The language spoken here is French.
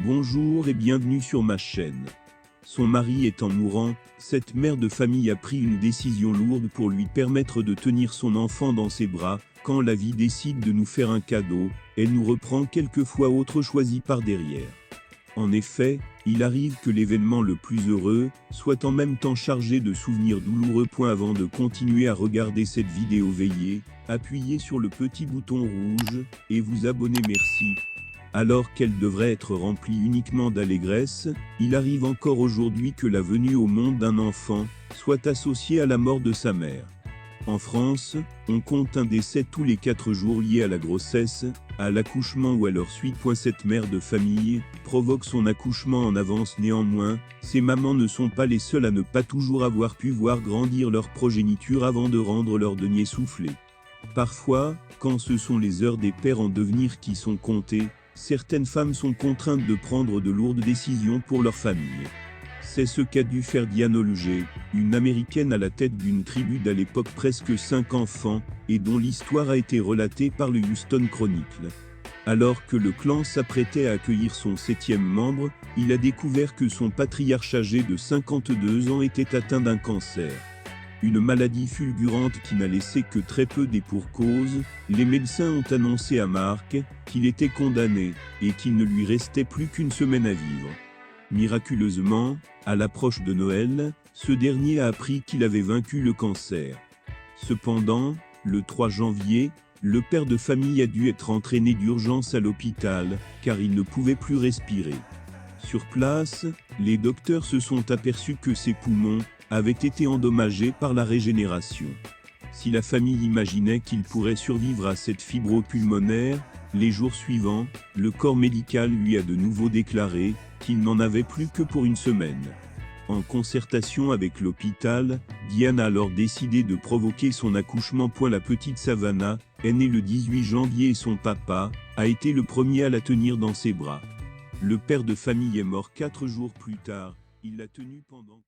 Bonjour et bienvenue sur ma chaîne. Son mari étant mourant, cette mère de famille a pris une décision lourde pour lui permettre de tenir son enfant dans ses bras. Quand la vie décide de nous faire un cadeau, elle nous reprend quelquefois autre choisi par derrière. En effet, il arrive que l'événement le plus heureux soit en même temps chargé de souvenirs douloureux. Avant de continuer à regarder cette vidéo, veuillez appuyer sur le petit bouton rouge et vous abonner, merci. Alors qu'elle devrait être remplie uniquement d'allégresse, il arrive encore aujourd'hui que la venue au monde d'un enfant soit associée à la mort de sa mère. En France, on compte un décès tous les 4 jours lié à la grossesse, à l'accouchement ou à leur suite. Cette mère de famille provoque son accouchement en avance. Néanmoins, ces mamans ne sont pas les seules à ne pas toujours avoir pu voir grandir leur progéniture avant de rendre leur denier soufflé. Parfois, quand ce sont les heures des pères en devenir qui sont comptées, certaines femmes sont contraintes de prendre de lourdes décisions pour leur famille. C'est ce qu'a dû faire Diane Olger, une Américaine à la tête d'une tribu d'à l'époque presque 5 enfants, et dont l'histoire a été relatée par le Houston Chronicle. Alors que le clan s'apprêtait à accueillir son 7e membre, il a découvert que son patriarche âgé de 52 ans était atteint d'un cancer. Une maladie fulgurante qui n'a laissé que très peu des pour cause. Les médecins ont annoncé à Mark qu'il était condamné, et qu'il ne lui restait plus qu'une semaine à vivre. Miraculeusement, à l'approche de Noël, ce dernier a appris qu'il avait vaincu le cancer. Cependant, le 3 janvier, le père de famille a dû être entraîné d'urgence à l'hôpital, car il ne pouvait plus respirer. Sur place, les docteurs se sont aperçus que ses poumons avaient été endommagés par la régénération. Si la famille imaginait qu'il pourrait survivre à cette fibrose pulmonaire, les jours suivants, le corps médical lui a de nouveau déclaré qu'il n'en avait plus que pour une semaine. En concertation avec l'hôpital, Diane a alors décidé de provoquer son accouchement. La petite Savannah est née le 18 janvier et son papa a été le premier à la tenir dans ses bras. Le père de famille est mort 4 jours plus tard. Il l'a tenue pendant